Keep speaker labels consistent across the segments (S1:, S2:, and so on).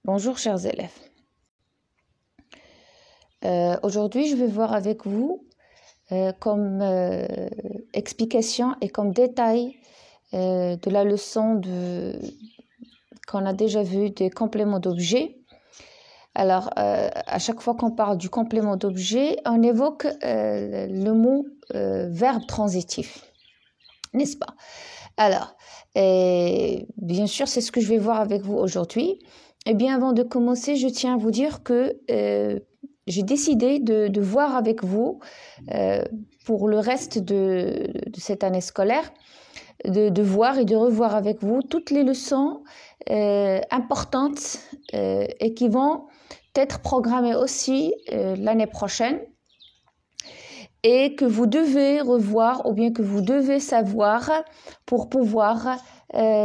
S1: Bonjour chers élèves. Aujourd'hui, je vais voir avec vous comme explication et comme détail de la leçon qu'on a déjà vue des compléments d'objet. Alors, à chaque fois qu'on parle du complément d'objet, on évoque le mot verbe transitif, n'est-ce pas? Alors, bien sûr, c'est ce que je vais voir avec vous aujourd'hui. Eh bien, avant de commencer, je tiens à vous dire que j'ai décidé de voir avec vous, pour le reste de cette année scolaire, de voir et de revoir avec vous toutes les leçons importantes et qui vont être programmées aussi l'année prochaine et que vous devez revoir ou bien que vous devez savoir pour pouvoir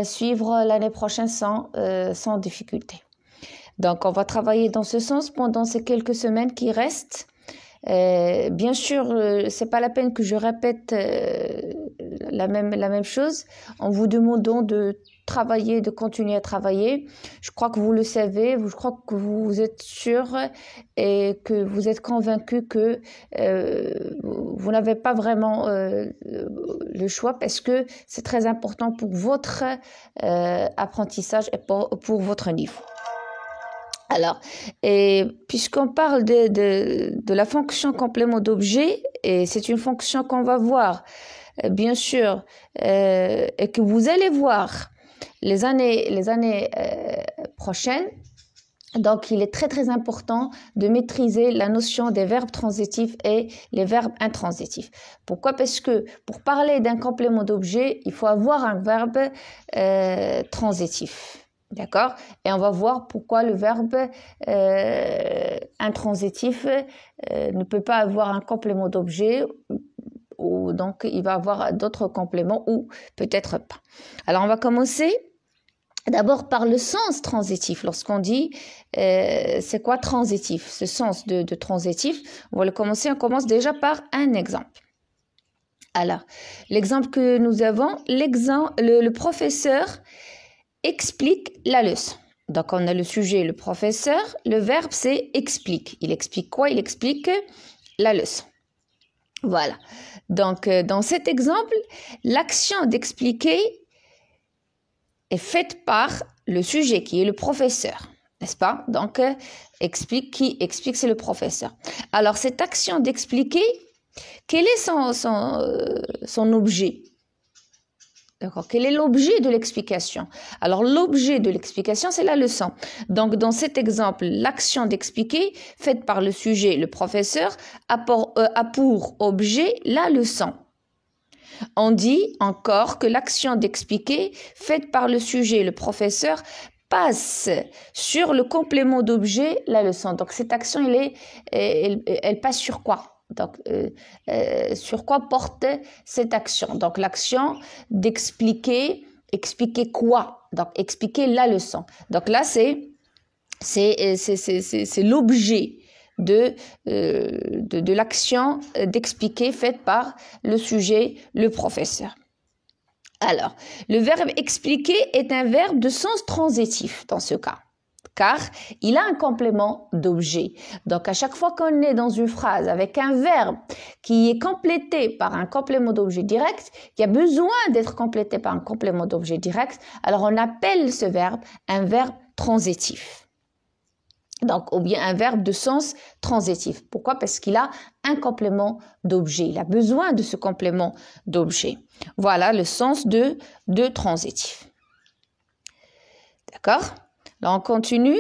S1: suivre l'année prochaine sans difficulté. Donc, on va travailler dans ce sens pendant ces quelques semaines qui restent. Bien sûr, c'est pas la peine que je répète la même chose en vous demandant de travailler, de continuer à travailler. Je crois que vous le savez, je crois que vous êtes sûr et que vous êtes convaincu que vous n'avez pas vraiment le choix parce que c'est très important pour votre apprentissage et pour votre niveau. Alors, puisqu'on parle de la fonction complément d'objet, et c'est une fonction qu'on va voir, bien sûr, et que vous allez voir les années prochaines. Donc, il est très, très important de maîtriser la notion des verbes transitifs et les verbes intransitifs. Pourquoi? Parce que pour parler d'un complément d'objet, il faut avoir un verbe transitif. D'accord? Et on va voir pourquoi le verbe intransitif ne peut pas avoir un complément d'objet, ou donc il va avoir d'autres compléments ou peut-être pas. Alors on va commencer d'abord par le sens transitif. Lorsqu'on dit c'est quoi transitif? Ce sens de transitif, on va le commencer. On commence déjà par un exemple. Alors, l'exemple que nous avons, le professeur explique la leçon. Donc, on a le sujet, le professeur. Le verbe, c'est explique. Il explique quoi? Il explique la leçon. Voilà. Donc, dans cet exemple, l'action d'expliquer est faite par le sujet, qui est le professeur. N'est-ce pas? Donc, qui explique, c'est le professeur. Alors, cette action d'expliquer, quel est son objet? D'accord. Quel est l'objet de l'explication? Alors, l'objet de l'explication, c'est la leçon. Donc, dans cet exemple, l'action d'expliquer, faite par le sujet, le professeur, a pour objet la leçon. On dit encore que l'action d'expliquer, faite par le sujet, le professeur, passe sur le complément d'objet, la leçon. Donc, cette action, elle passe sur quoi? Donc, sur quoi porte cette action? Donc, l'action d'expliquer, expliquer quoi? Donc, expliquer la leçon. Donc là, c'est l'objet de l'action d'expliquer faite par le sujet, le professeur. Alors, le verbe expliquer est un verbe de sens transitif dans ce cas, car il a un complément d'objet. Donc, à chaque fois qu'on est dans une phrase avec un verbe qui est complété par un complément d'objet direct, qui a besoin d'être complété par un complément d'objet direct, alors on appelle ce verbe un verbe transitif. Donc, ou bien un verbe de sens transitif. Pourquoi? Parce qu'il a un complément d'objet. Il a besoin de ce complément d'objet. Voilà le sens de transitif. D'accord? Là, on continue.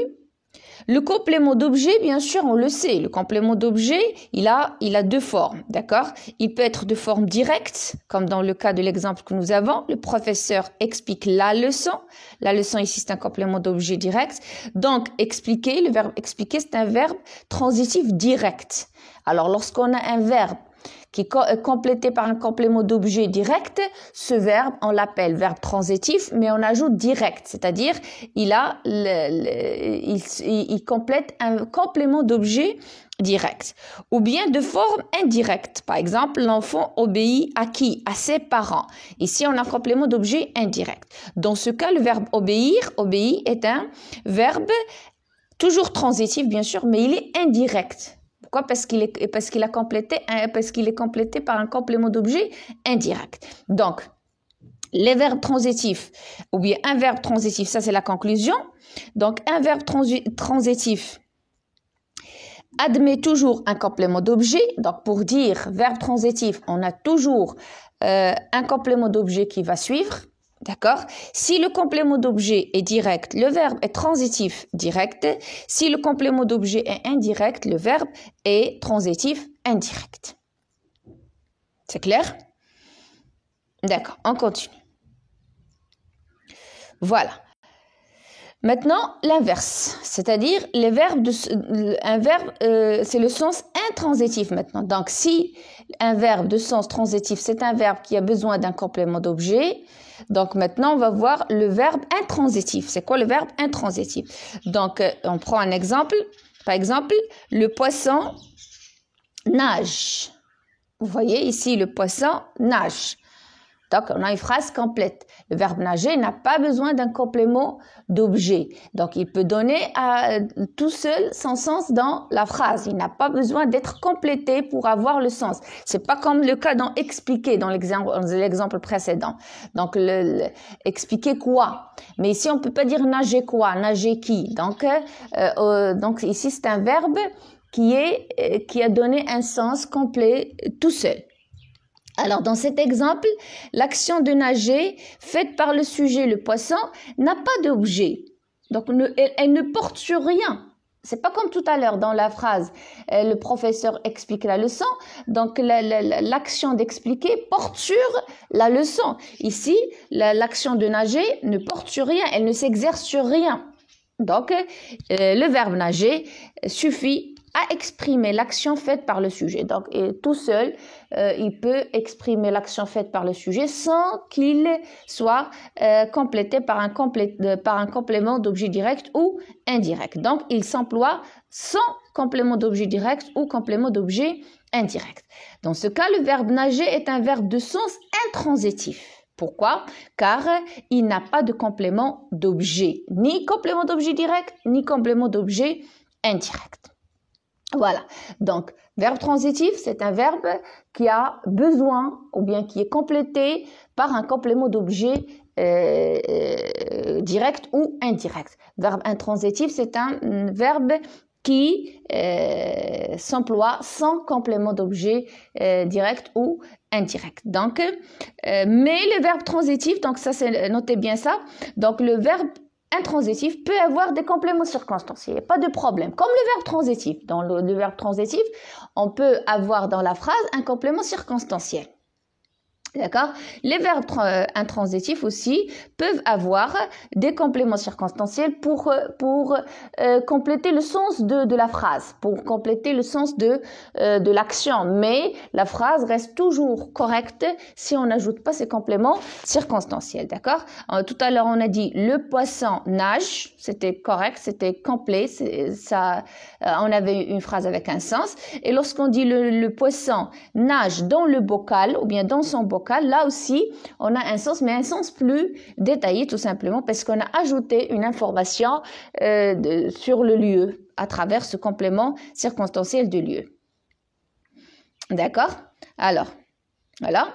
S1: Le complément d'objet, bien sûr, on le sait. Le complément d'objet, il a deux formes, d'accord? Il peut être de forme directe, comme dans le cas de l'exemple que nous avons. Le professeur explique la leçon. La leçon ici, c'est un complément d'objet direct. Donc, expliquer, le verbe expliquer, c'est un verbe transitif direct. Alors, lorsqu'on a un verbe qui est complété par un complément d'objet direct, ce verbe, on l'appelle verbe transitif, mais on ajoute direct, c'est-à-dire il complète un complément d'objet direct. Ou bien de forme indirecte. Par exemple, l'enfant obéit à qui? À ses parents. Ici, on a un complément d'objet indirect. Dans ce cas, le verbe obéir est un verbe toujours transitif, bien sûr, mais il est indirect. Pourquoi? Parce qu'il est complété par un complément d'objet indirect. Donc, les verbes transitifs, ou bien un verbe transitif, ça c'est la conclusion. Donc, un verbe transitif admet toujours un complément d'objet. Donc, pour dire verbe transitif, on a toujours un complément d'objet qui va suivre. D'accord? Si le complément d'objet est direct, le verbe est transitif direct. Si le complément d'objet est indirect, le verbe est transitif indirect. C'est clair? D'accord, on continue. Voilà. Maintenant, l'inverse, c'est-à-dire les verbes c'est le sens intransitif maintenant. Donc, si un verbe de sens transitif, c'est un verbe qui a besoin d'un complément d'objet, donc maintenant, on va voir le verbe intransitif. C'est quoi le verbe intransitif? Donc, on prend un exemple. Par exemple, le poisson nage. Vous voyez ici, le poisson nage. Donc, on a une phrase complète. Le verbe nager n'a pas besoin d'un complément d'objet. Donc, il peut donner tout seul son sens dans la phrase. Il n'a pas besoin d'être complété pour avoir le sens. C'est pas comme le cas dans expliquer dans l'exemple précédent. Donc, expliquer quoi. Mais ici, on peut pas dire nager quoi, nager qui. Donc ici, c'est un verbe qui a donné un sens complet tout seul. Alors, dans cet exemple, l'action de nager faite par le sujet, le poisson, n'a pas d'objet. Donc, elle ne porte sur rien. C'est pas comme tout à l'heure dans la phrase, le professeur explique la leçon. Donc, l'action d'expliquer porte sur la leçon. Ici, l'action de nager ne porte sur rien. Elle ne s'exerce sur rien. Donc, le verbe nager suffit à exprimer l'action faite par le sujet. Donc, tout seul, il peut exprimer l'action faite par le sujet sans qu'il soit complété par un complément d'objet direct ou indirect. Donc, il s'emploie sans complément d'objet direct ou complément d'objet indirect. Dans ce cas, le verbe nager est un verbe de sens intransitif. Pourquoi? Car il n'a pas de complément d'objet, ni complément d'objet direct, ni complément d'objet indirect. Voilà, donc verbe transitif, c'est un verbe qui a besoin ou bien qui est complété par un complément d'objet direct ou indirect. Verbe intransitif, c'est un verbe qui s'emploie sans complément d'objet direct ou indirect. Donc, mais le verbe transitif, donc ça c'est, notez bien ça, donc le verbe intransitif peut avoir des compléments circonstanciels, pas de problème. Comme le verbe transitif. Dans le verbe transitif, on peut avoir dans la phrase un complément circonstanciel. D'accord? Les verbes intransitifs aussi peuvent avoir des compléments circonstanciels pour compléter le sens de la phrase, pour compléter le sens de l'action. Mais la phrase reste toujours correcte si on n'ajoute pas ces compléments circonstanciels. D'accord? Tout à l'heure, on a dit le poisson nage. C'était correct, c'était complet. On avait une phrase avec un sens. Et lorsqu'on dit le poisson nage dans le bocal ou bien dans son bocal, là aussi, on a un sens, mais un sens plus détaillé tout simplement parce qu'on a ajouté une information sur le lieu à travers ce complément circonstanciel de lieu. D'accord? Alors, voilà.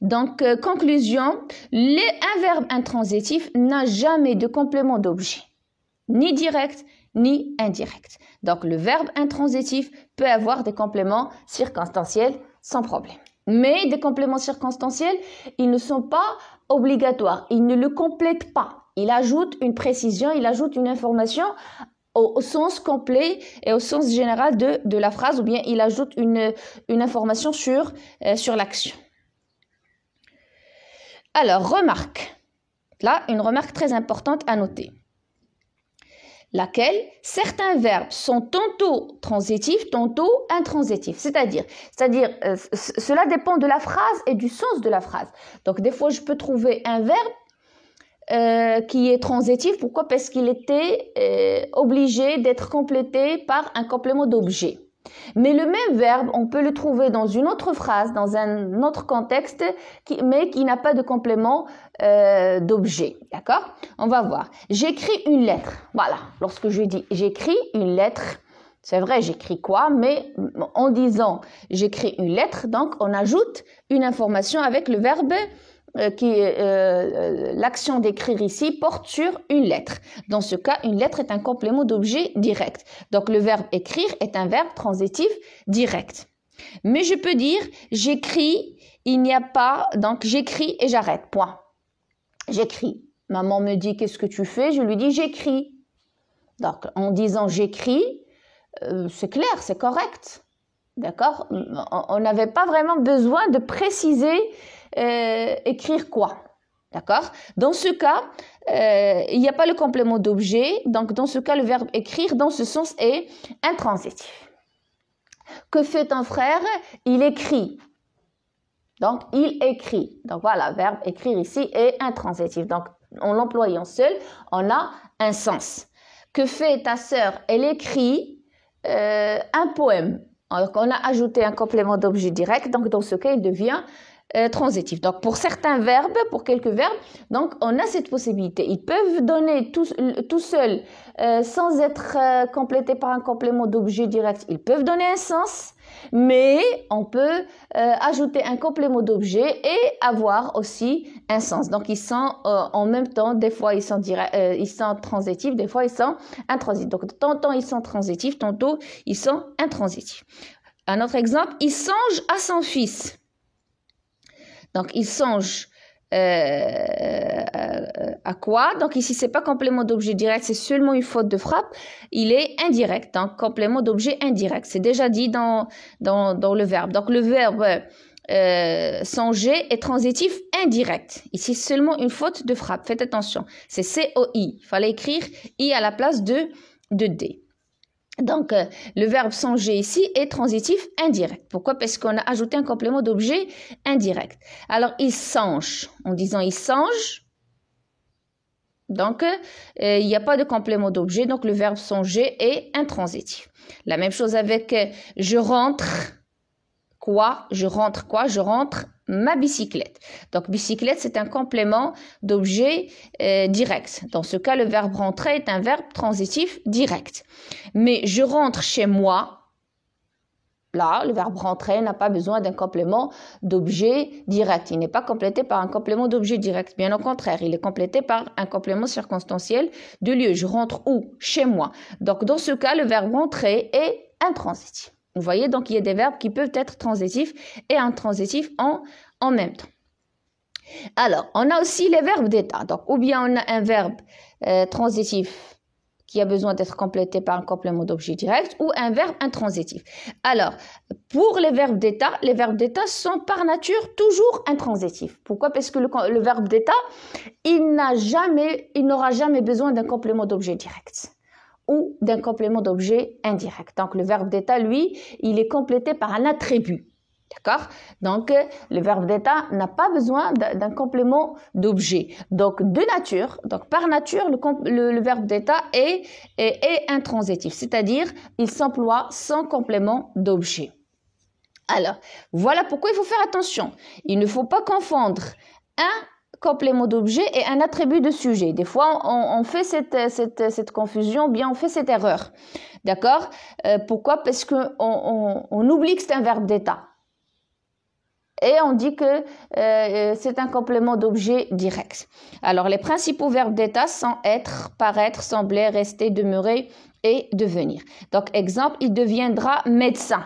S1: Donc, conclusion, un verbe intransitif n'a jamais de complément d'objet, ni direct, ni indirect. Donc, le verbe intransitif peut avoir des compléments circonstanciels sans problème. Mais des compléments circonstanciels, ils ne sont pas obligatoires. Ils ne le complètent pas. Il ajoute une précision, il ajoute une information au sens complet et au sens général de la phrase, ou bien il ajoute une information sur l'action. Alors, remarque. Là, une remarque très importante à noter. Laquelle certains verbes sont tantôt transitifs, tantôt intransitifs. C'est-à-dire, cela dépend de la phrase et du sens de la phrase. Donc, des fois, je peux trouver un verbe qui est transitif. Pourquoi? Parce qu'il était obligé d'être complété par un complément d'objet. Mais le même verbe, on peut le trouver dans une autre phrase, dans un autre contexte, mais qui n'a pas de complément d'objet. D'accord? On va voir. J'écris une lettre. Voilà. Lorsque je dis j'écris une lettre, c'est vrai, j'écris quoi? Mais en disant j'écris une lettre, donc on ajoute une information avec le verbe l'action d'écrire ici porte sur une lettre. Dans ce cas, une lettre est un complément d'objet direct. Donc, le verbe écrire est un verbe transitif direct. Mais je peux dire j'écris, il n'y a pas, donc j'écris et j'arrête, point. J'écris. Maman me dit qu'est-ce que tu fais? Je lui dis j'écris. Donc, en disant j'écris, c'est clair, c'est correct. D'accord? On n'avait pas vraiment besoin de préciser écrire quoi. D'accord? Dans ce cas, il n'y a pas le complément d'objet. Donc, dans ce cas, le verbe écrire, dans ce sens, est intransitif. Que fait ton frère? Il écrit. Donc, il écrit. Donc, voilà, verbe écrire ici est intransitif. Donc, en l'employant seul, on a un sens. Que fait ta sœur? Elle écrit un poème. Donc, on a ajouté un complément d'objet direct. Donc, dans ce cas, il devient transitif. Donc, pour certains verbes, pour quelques verbes, donc on a cette possibilité. Ils peuvent donner tout seuls, sans être complétés par un complément d'objet direct. Ils peuvent donner un sens, mais on peut ajouter un complément d'objet et avoir aussi un sens. Donc, ils sont en même temps, des fois ils sont transitifs, des fois ils sont intransitifs. Donc, tantôt ils sont transitifs, tantôt ils sont intransitifs. Un autre exemple, il songe à son fils. Donc, il songe à quoi? Donc, ici, c'est pas complément d'objet direct, c'est seulement une faute de frappe. Il est indirect, donc complément d'objet indirect. C'est déjà dit dans le verbe. Donc, le verbe songer est transitif indirect. Ici, seulement une faute de frappe. Faites attention. C'est C-O-I. Il fallait écrire I à la place de D. Donc, le verbe songer ici est transitif indirect. Pourquoi? Parce qu'on a ajouté un complément d'objet indirect. Alors, il songe. En disant il songe, donc, il n'y a pas de complément d'objet. Donc, le verbe songer est intransitif. La même chose avec je rentre quoi? Je rentre quoi? Je rentre ma bicyclette. Donc, bicyclette, c'est un complément d'objet direct. Dans ce cas, le verbe rentrer est un verbe transitif direct. Mais je rentre chez moi. Là, le verbe rentrer n'a pas besoin d'un complément d'objet direct. Il n'est pas complété par un complément d'objet direct. Bien au contraire, il est complété par un complément circonstanciel de lieu. Je rentre où? Chez moi. Donc, dans ce cas, le verbe rentrer est intransitif. Vous voyez, donc il y a des verbes qui peuvent être transitifs et intransitifs en même temps. Alors, on a aussi les verbes d'état. Donc, ou bien on a un verbe transitif qui a besoin d'être complété par un complément d'objet direct ou un verbe intransitif. Alors, pour les verbes d'état sont par nature toujours intransitifs. Pourquoi? Parce que le verbe d'état, il n'aura jamais besoin d'un complément d'objet direct ou d'un complément d'objet indirect. Donc, le verbe d'état, lui, il est complété par un attribut. D'accord? Donc, le verbe d'état n'a pas besoin d'un complément d'objet. Donc, par nature, le verbe d'état est intransitif, c'est-à-dire, il s'emploie sans complément d'objet. Alors, voilà pourquoi il faut faire attention. Il ne faut pas confondre un complément d'objet et un attribut de sujet. Des fois, on fait cette confusion, bien on fait cette erreur. D'accord? Pourquoi? Parce qu'on oublie que c'est un verbe d'état. Et on dit que c'est un complément d'objet direct. Alors, les principaux verbes d'état sont être, paraître, sembler, rester, demeurer et devenir. Donc, exemple, il deviendra médecin.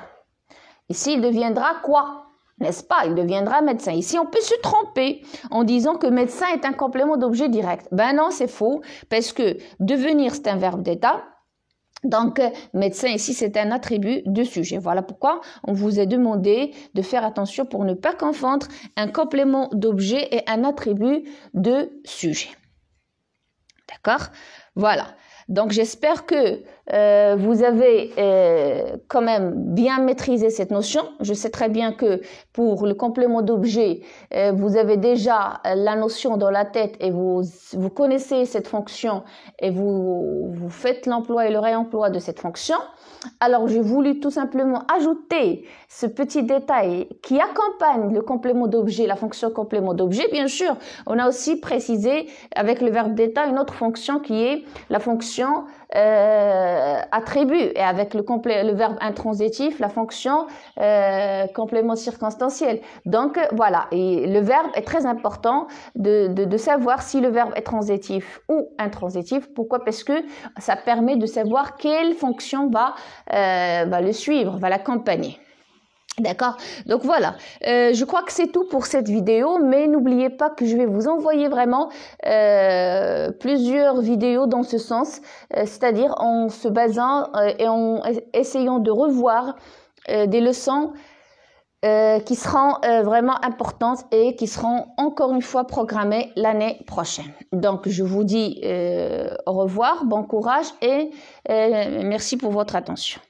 S1: Ici, il deviendra quoi? N'est-ce pas? Il deviendra médecin. Ici, on peut se tromper en disant que médecin est un complément d'objet direct. Ben non, c'est faux, parce que devenir, c'est un verbe d'état. Donc, médecin ici, c'est un attribut de sujet. Voilà pourquoi on vous a demandé de faire attention pour ne pas confondre un complément d'objet et un attribut de sujet. D'accord? Voilà. Donc, j'espère que vous avez quand même bien maîtrisé cette notion. Je sais très bien que pour le complément d'objet, vous avez déjà la notion dans la tête et vous connaissez cette fonction et vous faites l'emploi et le réemploi de cette fonction. Alors, j'ai voulu tout simplement ajouter ce petit détail qui accompagne le complément d'objet, la fonction complément d'objet. Bien sûr, on a aussi précisé avec le verbe d'état une autre fonction qui est la fonction attribut, et avec le verbe intransitif, la fonction complément circonstanciel. Donc, voilà, et le verbe est très important de savoir si le verbe est transitif ou intransitif. Pourquoi? Parce que ça permet de savoir quelle fonction va le suivre, va l'accompagner. D'accord? Donc voilà, je crois que c'est tout pour cette vidéo, mais n'oubliez pas que je vais vous envoyer vraiment plusieurs vidéos dans ce sens, c'est-à-dire en se basant et en essayant de revoir des leçons qui seront vraiment importantes et qui seront encore une fois programmées l'année prochaine. Donc je vous dis au revoir, bon courage et merci pour votre attention.